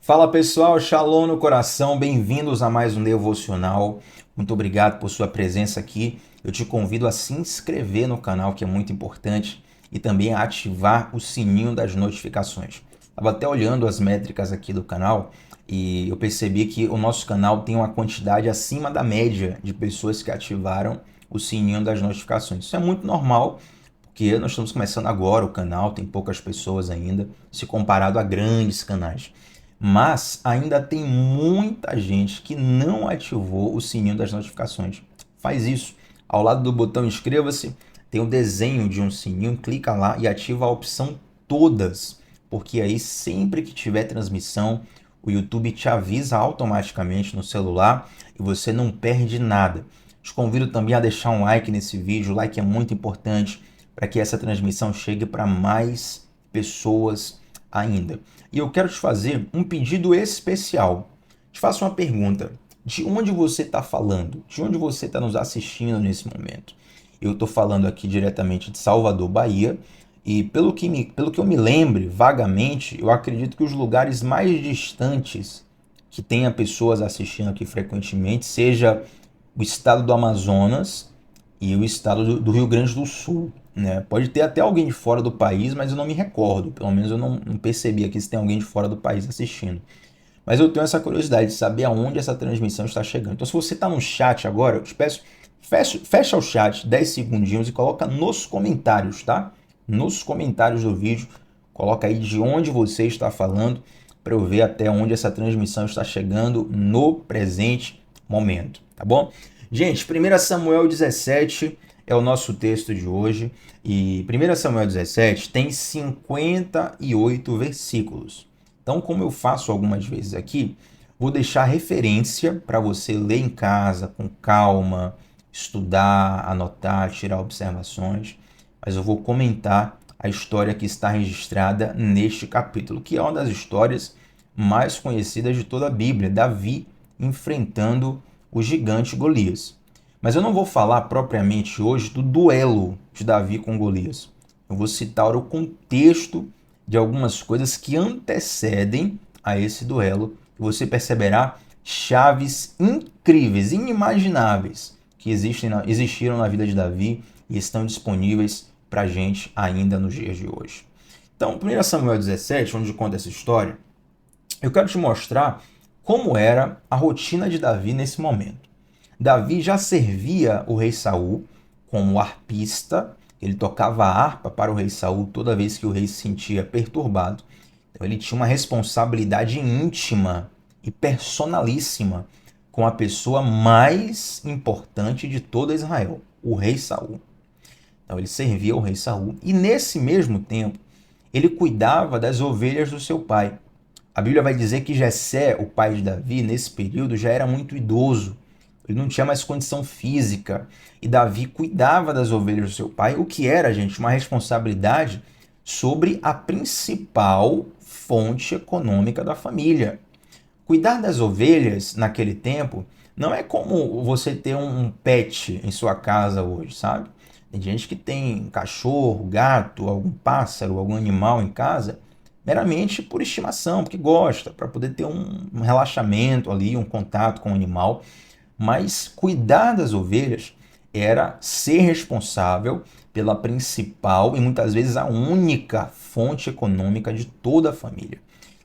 Fala pessoal, Shalom no coração, bem-vindos a mais um devocional. Muito obrigado por sua presença aqui. Eu te convido a se inscrever no canal, que é muito importante, e também a ativar o sininho das notificações. Estava até olhando as métricas aqui do canal e eu percebi que o nosso canal tem uma quantidade acima da média de pessoas que ativaram o sininho das notificações. Isso é muito normal, porque nós estamos começando agora o canal, tem poucas pessoas ainda, se comparado a grandes canais. Mas ainda tem muita gente que não ativou o sininho das notificações. Faz isso. Ao lado do botão inscreva-se, tem o desenho de um sininho, clica lá e ativa a opção todas, porque aí sempre que tiver transmissão, o YouTube te avisa automaticamente no celular e você não perde nada. Te convido também a deixar um like nesse vídeo, o like é muito importante para que essa transmissão chegue para mais pessoas ainda. E eu quero te fazer um pedido especial. Te faço uma pergunta. De onde você está falando? De onde você está nos assistindo nesse momento? Eu estou falando aqui diretamente de Salvador, Bahia, e pelo que eu me lembre vagamente, eu acredito que os lugares mais distantes que tenha pessoas assistindo aqui frequentemente seja o estado do Amazonas e o estado do Rio Grande do Sul. Né? Pode ter até alguém de fora do país, mas eu não me recordo. Pelo menos eu não percebi aqui se tem alguém de fora do país assistindo. Mas eu tenho essa curiosidade de saber aonde essa transmissão está chegando. Então, se você está no chat agora, eu te peço, fecha o chat 10 segundinhos e coloca nos comentários, tá? Nos comentários do vídeo, coloca aí de onde você está falando para eu ver até onde essa transmissão está chegando no presente momento, tá bom? Gente, 1 Samuel 17 é o nosso texto de hoje e 1 Samuel 17 tem 58 versículos. Então, como eu faço algumas vezes aqui, vou deixar referência para você ler em casa com calma, estudar, anotar, tirar observações, mas eu vou comentar a história que está registrada neste capítulo, que é uma das histórias mais conhecidas de toda a Bíblia, Davi enfrentando o gigante Golias. Mas eu não vou falar propriamente hoje do duelo de Davi com Golias. Eu vou citar o contexto de algumas coisas que antecedem a esse duelo. Você perceberá chaves incríveis, inimagináveis, que existiram na vida de Davi e estão disponíveis para a gente ainda nos dias de hoje. Então, 1 Samuel 17, onde conta essa história, eu quero te mostrar como era a rotina de Davi nesse momento. Davi já servia o rei Saul como arpista, ele tocava a harpa para o rei Saul toda vez que o rei se sentia perturbado. Então ele tinha uma responsabilidade íntima e personalíssima com a pessoa mais importante de toda Israel, o rei Saul. Então ele servia o rei Saul e nesse mesmo tempo ele cuidava das ovelhas do seu pai. A Bíblia vai dizer que Jessé, o pai de Davi, nesse período já era muito idoso. Ele não tinha mais condição física. E Davi cuidava das ovelhas do seu pai, o que era, gente, uma responsabilidade sobre a principal fonte econômica da família. Cuidar das ovelhas naquele tempo não é como você ter um pet em sua casa hoje, sabe? Tem gente que tem cachorro, gato, algum pássaro, algum animal em casa meramente por estimação, porque gosta, para poder ter um relaxamento ali, um contato com o animal. Mas cuidar das ovelhas era ser responsável pela principal e muitas vezes a única fonte econômica de toda a família.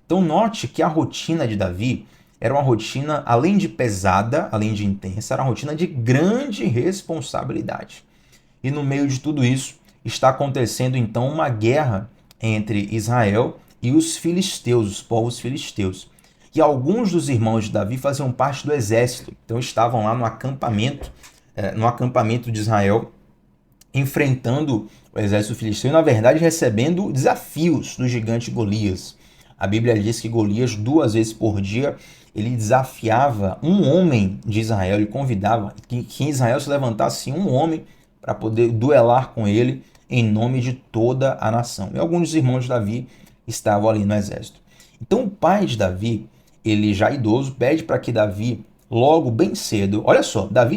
Então note que a rotina de Davi era uma rotina, além de pesada, além de intensa, era uma rotina de grande responsabilidade. E no meio de tudo isso está acontecendo então uma guerra entre Israel e os filisteus, os povos filisteus. E alguns dos irmãos de Davi faziam parte do exército, então estavam lá no acampamento de Israel, enfrentando o exército filisteu e, na verdade, recebendo desafios do gigante Golias. A Bíblia diz que Golias, 2 vezes por dia, ele desafiava um homem de Israel, ele convidava que em Israel se levantasse um homem para poder duelar com ele em nome de toda a nação. E alguns dos irmãos de Davi estavam ali no exército. Então o pai de Davi, ele já idoso, pede para que Davi, logo bem cedo, olha só, Davi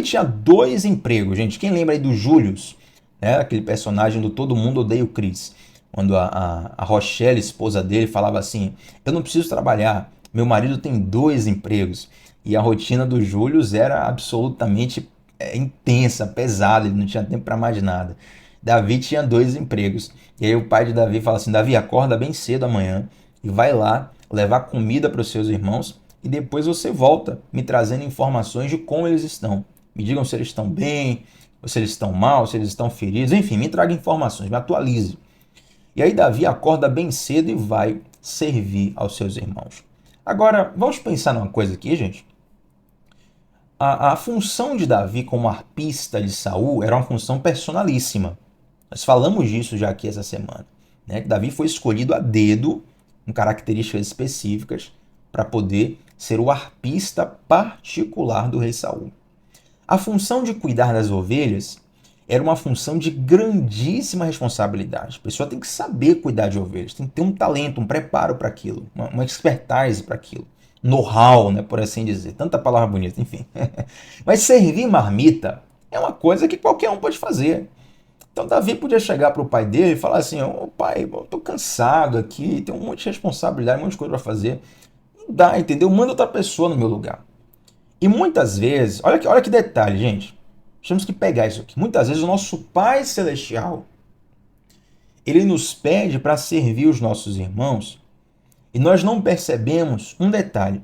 tinha 2 empregos, gente. Quem lembra aí do Július, né? Aquele personagem do Todo Mundo Odeia o Chris. quando a Rochelle, esposa dele, falava assim: eu não preciso trabalhar, meu marido tem 2 empregos. E a rotina do Júlio era absolutamente intensa, pesada, ele não tinha tempo para mais nada. Davi tinha 2 empregos. E aí o pai de Davi fala assim: Davi, acorda bem cedo amanhã e vai lá levar comida para os seus irmãos e depois você volta me trazendo informações de como eles estão. Me digam se eles estão bem, ou se eles estão mal, se eles estão feridos, enfim, me traga informações, me atualize. E aí Davi acorda bem cedo e vai servir aos seus irmãos. Agora, vamos pensar numa coisa aqui, gente. A função de Davi como arpista de Saul era uma função personalíssima. Nós falamos disso já aqui essa semana, né? Que Davi foi escolhido a dedo, com características específicas, para poder ser o arpista particular do rei Saul. A função de cuidar das ovelhas era uma função de grandíssima responsabilidade. A pessoa tem que saber cuidar de ovelhas, tem que ter um talento, um preparo para aquilo, uma expertise para aquilo, know-how, né, por assim dizer. Tanta palavra bonita, enfim. Mas servir marmita é uma coisa que qualquer um pode fazer. Então Davi podia chegar para o pai dele e falar assim: ô pai, eu tô cansado aqui, tem um monte de responsabilidade, um monte de coisa para fazer. Não dá, entendeu? Manda outra pessoa no meu lugar. E muitas vezes, olha que detalhe, gente. Temos que pegar isso aqui. Muitas vezes o nosso Pai Celestial, ele nos pede para servir os nossos irmãos e nós não percebemos um detalhe.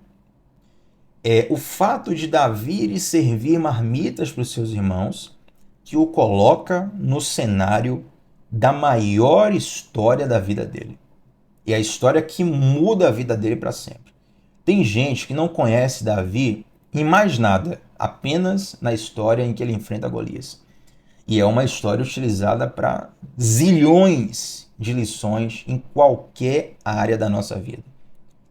É o fato de Davi ir servir marmitas para os seus irmãos que o coloca no cenário da maior história da vida dele. E a história que muda a vida dele para sempre. Tem gente que não conhece Davi em mais nada, apenas na história em que ele enfrenta Golias. E é uma história utilizada para zilhões de lições em qualquer área da nossa vida.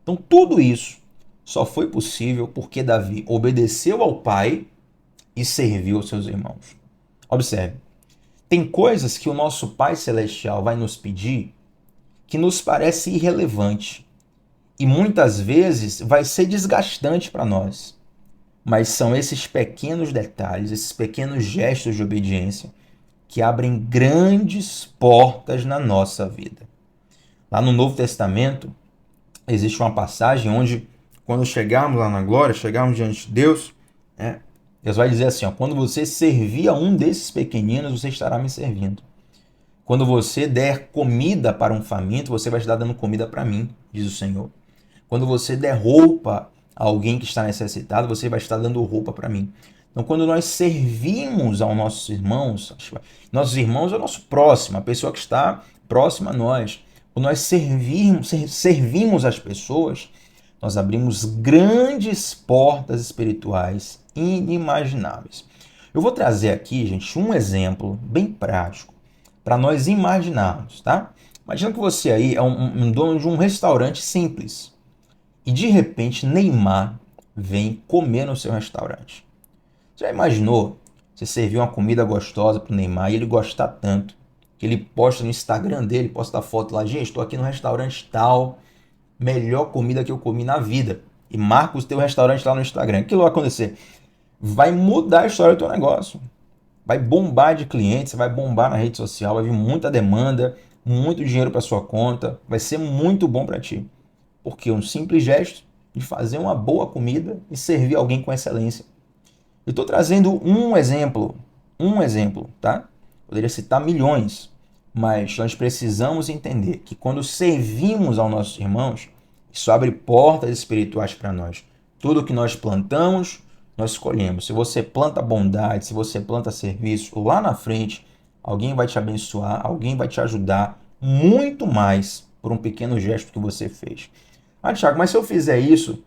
Então, tudo isso só foi possível porque Davi obedeceu ao pai e serviu aos seus irmãos. Observe, tem coisas que o nosso Pai Celestial vai nos pedir que nos parece irrelevante e muitas vezes vai ser desgastante para nós. Mas são esses pequenos detalhes, esses pequenos gestos de obediência que abrem grandes portas na nossa vida. Lá no Novo Testamento, existe uma passagem onde, quando chegarmos lá na glória, chegarmos diante de Deus, né, Deus vai dizer assim: ó, quando você servir a um desses pequeninos, você estará me servindo. Quando você der comida para um faminto, você vai estar dando comida para mim, diz o Senhor. Quando você der roupa a alguém que está necessitado, você vai estar dando roupa para mim. Então, quando nós servimos aos nossos irmãos é o nosso próximo, a pessoa que está próxima a nós. Quando nós servimos as pessoas, nós abrimos grandes portas espirituais inimagináveis. Eu vou trazer aqui, gente, um exemplo bem prático para nós imaginarmos, tá? Imagina que você aí é um dono de um restaurante simples e de repente Neymar vem comer no seu restaurante. Você já imaginou você servir uma comida gostosa para o Neymar e ele gostar tanto que ele posta no Instagram dele, posta a foto lá: gente, estou aqui no restaurante tal, melhor comida que eu comi na vida, e marca o teu restaurante lá no Instagram. O que vai acontecer? Vai mudar a história do teu negócio. Vai bombar de clientes, vai bombar na rede social, vai vir muita demanda, muito dinheiro para sua conta, vai ser muito bom para ti. Porque um simples gesto de fazer uma boa comida e servir alguém com excelência. Eu estou trazendo um exemplo, tá? Poderia citar milhões, mas nós precisamos entender que quando servimos aos nossos irmãos, isso abre portas espirituais para nós. Tudo que nós plantamos, nós escolhemos. Se você planta bondade, se você planta serviço, lá na frente, alguém vai te abençoar, alguém vai te ajudar muito mais por um pequeno gesto que você fez. Ah, Thiago, mas se eu fizer isso,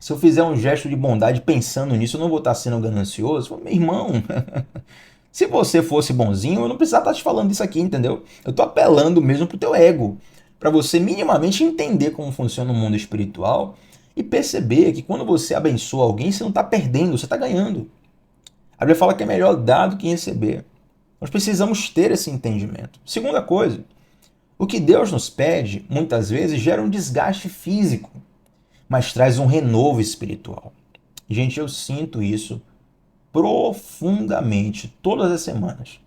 se eu fizer um gesto de bondade pensando nisso, eu não vou estar sendo ganancioso? Meu irmão, se você fosse bonzinho, eu não precisava estar te falando isso aqui, entendeu? Eu estou apelando mesmo pro teu ego, para você minimamente entender como funciona o mundo espiritual e perceber que quando você abençoa alguém, você não está perdendo, você está ganhando. A Bíblia fala que é melhor dar do que receber. Nós precisamos ter esse entendimento. Segunda coisa, o que Deus nos pede, muitas vezes, gera um desgaste físico, mas traz um renovo espiritual. Gente, eu sinto isso profundamente todas as semanas.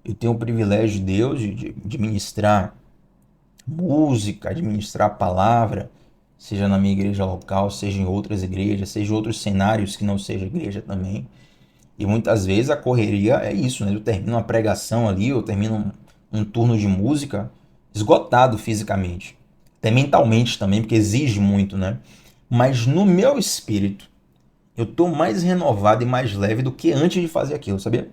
Eu tenho o privilégio de Deus de ministrar música, administrar a palavra, seja na minha igreja local, seja em outras igrejas, seja em outros cenários que não seja igreja também. E muitas vezes a correria é isso, né? Eu termino uma pregação ali, eu termino um turno de música esgotado fisicamente. Até mentalmente também, porque exige muito, né? Mas no meu espírito, eu tô mais renovado e mais leve do que antes de fazer aquilo, sabia?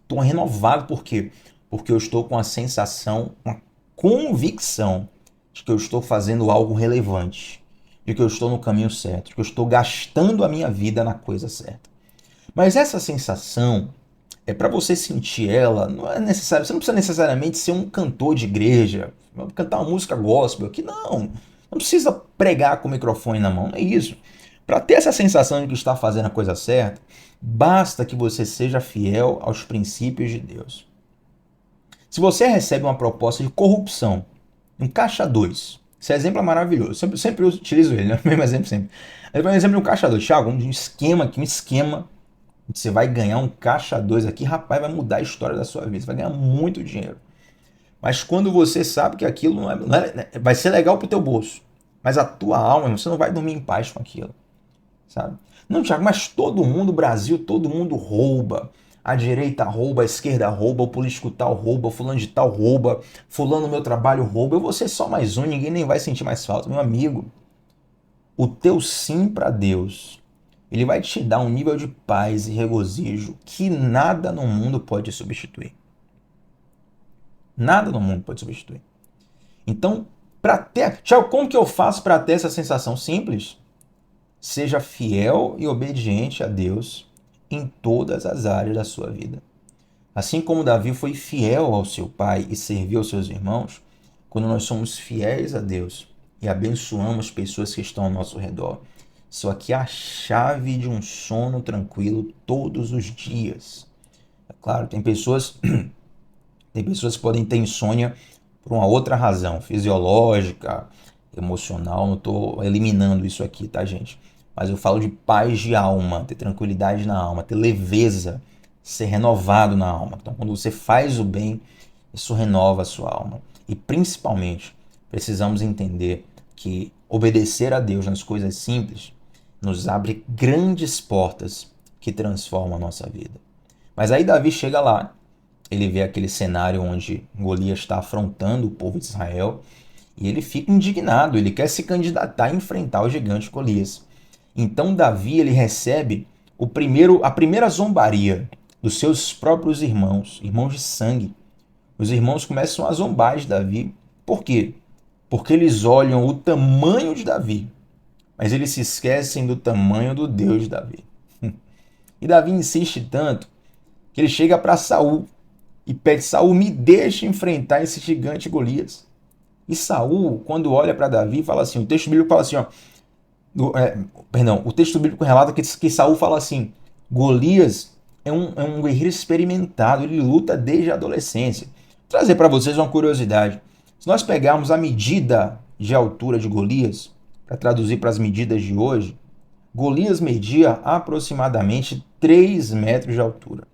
Tô renovado por quê? Porque eu estou com a sensação, uma convicção de que eu estou fazendo algo relevante, de que eu estou no caminho certo, de que eu estou gastando a minha vida na coisa certa. Mas essa sensação, para você sentir ela, não é necessário, você não precisa necessariamente ser um cantor de igreja, cantar uma música gospel aqui, não. Não precisa pregar com o microfone na mão, não é isso. Para ter essa sensação de que está fazendo a coisa certa, basta que você seja fiel aos princípios de Deus. Se você recebe uma proposta de corrupção, um caixa 2, esse exemplo é maravilhoso, sempre eu utilizo ele, né? O mesmo exemplo sempre. Aí, por exemplo, um caixa 2, Thiago, um esquema aqui, um esquema. Você vai ganhar um caixa 2 aqui, rapaz, vai mudar a história da sua vida. Você vai ganhar muito dinheiro. Mas quando você sabe que aquilo vai ser legal pro teu bolso, mas a tua alma, você não vai dormir em paz com aquilo, sabe? Não, Thiago, mas todo mundo, Brasil, todo mundo rouba. A direita rouba, a esquerda rouba, o político tal rouba, o fulano de tal rouba, fulano no meu trabalho rouba. Eu vou ser só mais um, ninguém nem vai sentir mais falta. Meu amigo, o teu sim para Deus, ele vai te dar um nível de paz e regozijo que nada no mundo pode substituir. Nada no mundo pode substituir. Então, Tiago, como que eu faço para ter essa sensação? Simples. Seja fiel e obediente a Deus em todas as áreas da sua vida. Assim como Davi foi fiel ao seu pai e serviu aos seus irmãos, quando nós somos fiéis a Deus e abençoamos pessoas que estão ao nosso redor, isso aqui é a chave de um sono tranquilo todos os dias. É claro, tem pessoas que podem ter insônia por uma outra razão, fisiológica, emocional. Não estou eliminando isso aqui, tá, gente? Mas eu falo de paz de alma, ter tranquilidade na alma, ter leveza, ser renovado na alma. Então, quando você faz o bem, isso renova a sua alma. E principalmente, precisamos entender que obedecer a Deus nas coisas simples nos abre grandes portas que transformam a nossa vida. Mas aí Davi chega lá, ele vê aquele cenário onde Golias está afrontando o povo de Israel e ele fica indignado, ele quer se candidatar a enfrentar o gigante Golias. Então Davi ele recebe a primeira zombaria dos seus próprios irmãos, irmãos de sangue. Os irmãos começam a zombar de Davi. Por quê? Porque eles olham o tamanho de Davi, mas eles se esquecem do tamanho do Deus de Davi. E Davi insiste tanto que ele chega para Saul e pede: Saul, me deixe enfrentar esse gigante Golias. E Saul, quando olha para Davi, fala assim, o texto bíblico fala assim, ó, o texto bíblico relata que Saul fala assim: Golias é um guerreiro experimentado, ele luta desde a adolescência. Vou trazer para vocês uma curiosidade. Se nós pegarmos a medida de altura de Golias, para traduzir para as medidas de hoje, Golias media aproximadamente 3 metros de altura.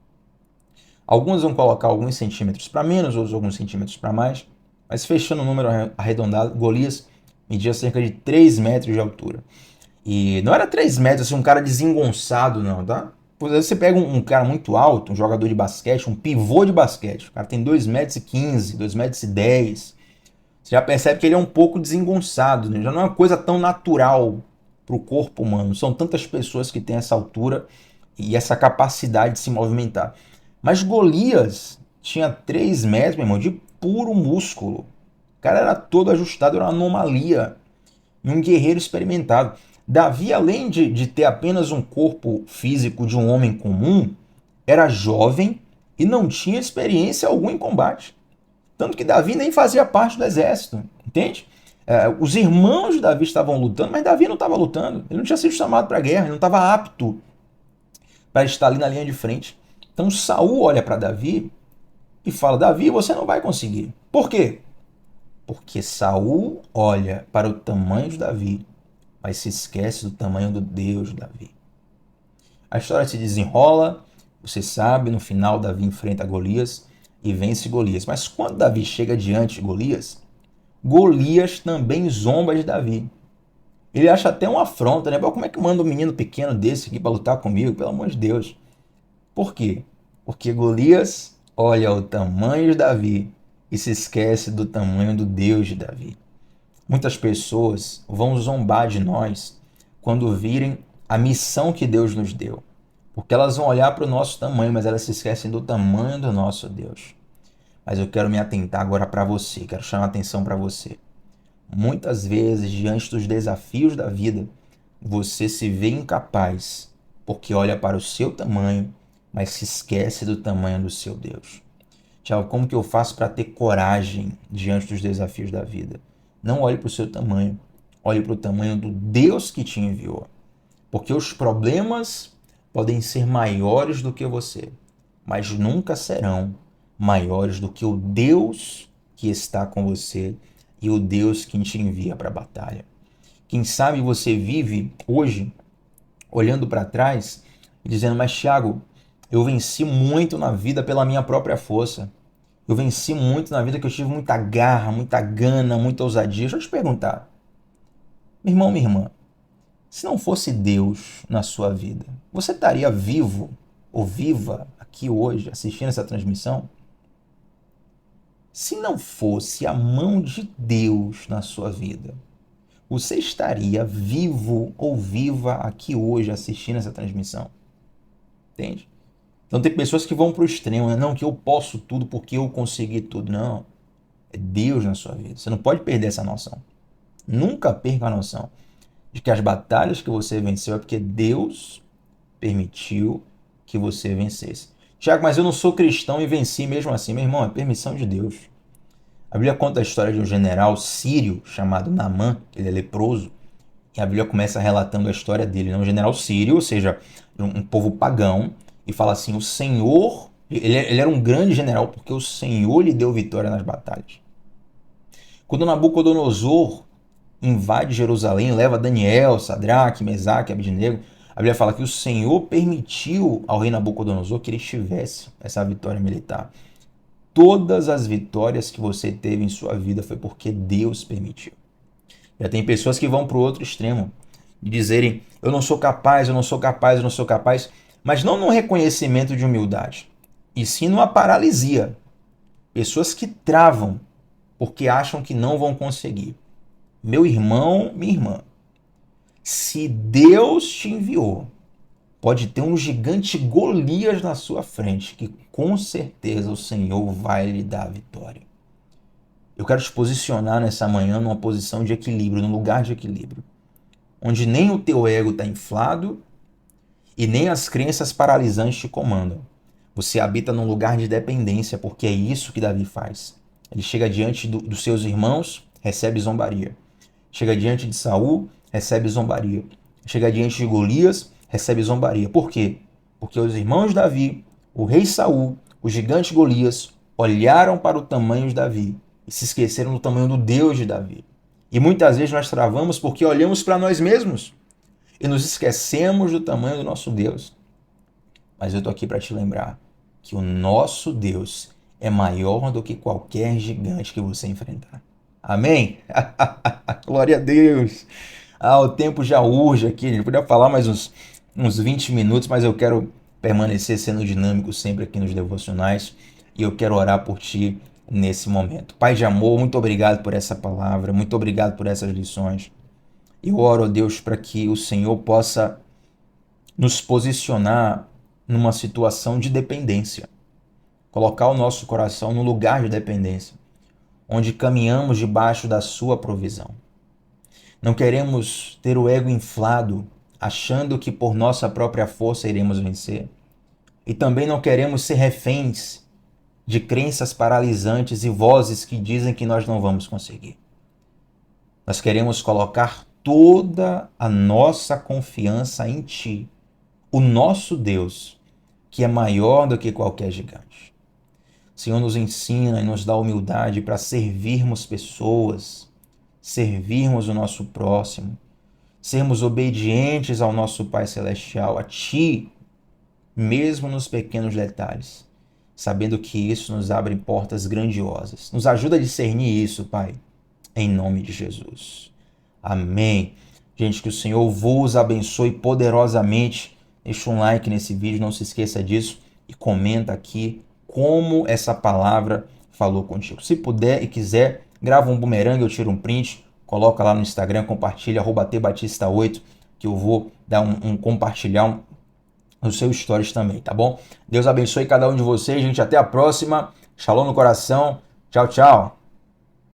Alguns vão colocar alguns centímetros para menos, outros alguns centímetros para mais, mas fechando o número arredondado, Golias media cerca de 3 metros de altura. E não era 3 metros, assim, um cara desengonçado, não, tá? Por exemplo, você pega um cara muito alto, um jogador de basquete, um pivô de basquete, o cara tem 2,15 m, 2,10 m, você já percebe que ele é um pouco desengonçado, né? Já não é uma coisa tão natural para o corpo humano. São tantas pessoas que têm essa altura e essa capacidade de se movimentar. Mas Golias tinha 3 metros, meu irmão, de puro músculo. O cara era todo ajustado, era uma anomalia. E um guerreiro experimentado. Davi, além de ter apenas um corpo físico de um homem comum, era jovem e não tinha experiência alguma em combate. Tanto que Davi nem fazia parte do exército, entende? Os irmãos de Davi estavam lutando, mas Davi não estava lutando. Ele não tinha sido chamado para a guerra, ele não estava apto para estar ali na linha de frente. Então Saul olha para Davi e fala: Davi, você não vai conseguir. Por quê? Porque Saul olha para o tamanho de Davi, mas se esquece do tamanho do Deus de Davi. A história se desenrola, você sabe, no final Davi enfrenta Golias e vence Golias. Mas quando Davi chega diante de Golias, Golias também zomba de Davi. Ele acha até uma afronta, né? Como é que manda um menino pequeno desse aqui para lutar comigo? Pelo amor de Deus. Por quê? Porque Golias olha o tamanho de Davi e se esquece do tamanho do Deus de Davi. Muitas pessoas vão zombar de nós quando virem a missão que Deus nos deu. Porque elas vão olhar para o nosso tamanho, mas elas se esquecem do tamanho do nosso Deus. Mas eu quero me atentar agora para você, quero chamar a atenção para você. Muitas vezes, diante dos desafios da vida, você se vê incapaz, porque olha para o seu tamanho, mas se esquece do tamanho do seu Deus. Tiago, como que eu faço para ter coragem diante dos desafios da vida? Não olhe para o seu tamanho, olhe para o tamanho do Deus que te enviou. Porque os problemas podem ser maiores do que você, mas nunca serão maiores do que o Deus que está com você e o Deus que te envia para a batalha. Quem sabe você vive hoje olhando para trás e dizendo, mas Thiago, eu venci muito na vida pela minha própria força. Eu venci muito na vida que eu tive muita garra, muita gana, muita ousadia. Deixa eu te perguntar, meu irmão, minha irmã, se não fosse Deus na sua vida, você estaria vivo ou viva aqui hoje assistindo essa transmissão? Se não fosse a mão de Deus na sua vida, você estaria vivo ou viva aqui hoje assistindo essa transmissão? Entende? Então tem pessoas que vão para o extremo, né? Não, que eu posso tudo porque eu consegui tudo. Não, é Deus na sua vida. Você não pode perder essa noção. Nunca perca a noção de que as batalhas que você venceu é porque Deus permitiu que você vencesse. Tiago, mas eu não sou cristão e venci mesmo assim. Meu irmão, é permissão de Deus. A Bíblia conta a história de um general sírio chamado Naamã, ele é leproso, e a Bíblia começa relatando a história dele. Um general sírio, ou seja, um povo pagão, e fala assim, o Senhor, ele era um grande general porque o Senhor lhe deu vitória nas batalhas. Quando Nabucodonosor invade Jerusalém, leva Daniel, Sadraque, Mesaque, Abednego, a Bíblia fala que o Senhor permitiu ao rei Nabucodonosor que ele tivesse essa vitória militar. Todas as vitórias que você teve em sua vida foi porque Deus permitiu. Já tem pessoas que vão para o outro extremo, de dizerem, eu não sou capaz, eu não sou capaz, eu não sou capaz, mas não no reconhecimento de humildade, e sim numa paralisia. Pessoas que travam porque acham que não vão conseguir. Meu irmão, minha irmã, se Deus te enviou, pode ter um gigante Golias na sua frente, que com certeza o Senhor vai lhe dar a vitória. Eu quero te posicionar nessa manhã numa posição de equilíbrio, num lugar de equilíbrio, onde nem o teu ego está inflado e nem as crenças paralisantes te comandam. Você habita num lugar de dependência, porque é isso que Davi faz. Ele chega diante dos seus irmãos, recebe zombaria. Chega diante de Saul, recebe zombaria. Chega diante de Golias, recebe zombaria. Por quê? Porque os irmãos de Davi, o rei Saul, o gigante Golias, olharam para o tamanho de Davi e se esqueceram do tamanho do Deus de Davi. E muitas vezes nós travamos porque olhamos para nós mesmos e nos esquecemos do tamanho do nosso Deus. Mas eu estou aqui para te lembrar que o nosso Deus é maior do que qualquer gigante que você enfrentar. Amém? Glória a Deus! O tempo já urge aqui, a gente podia falar mais uns 20 minutos, mas eu quero permanecer sendo dinâmico sempre aqui nos devocionais e eu quero orar por ti nesse momento. Pai de amor, muito obrigado por essa palavra, muito obrigado por essas lições. Eu oro a Deus para que o Senhor possa nos posicionar numa situação de dependência, colocar o nosso coração no lugar de dependência, onde caminhamos debaixo da sua provisão. Não queremos ter o ego inflado, achando que por nossa própria força iremos vencer. E também não queremos ser reféns de crenças paralisantes e vozes que dizem que nós não vamos conseguir. Nós queremos colocar toda a nossa confiança em Ti, o nosso Deus, que é maior do que qualquer gigante. Senhor, nos ensina e nos dá humildade para servirmos pessoas, servirmos o nosso próximo, sermos obedientes ao nosso Pai Celestial, a Ti, mesmo nos pequenos detalhes, sabendo que isso nos abre portas grandiosas. Nos ajuda a discernir isso, Pai, em nome de Jesus. Amém. Gente, que o Senhor vos abençoe poderosamente. Deixa um like nesse vídeo, não se esqueça disso e comenta aqui como essa palavra falou contigo. Se puder e quiser, grava um bumerangue, eu tiro um print, coloca lá no Instagram, compartilha, @tbatista8, que eu vou dar compartilhar nos seus stories também, tá bom? Deus abençoe cada um de vocês, gente. Até a próxima. Shalom no coração. Tchau, tchau.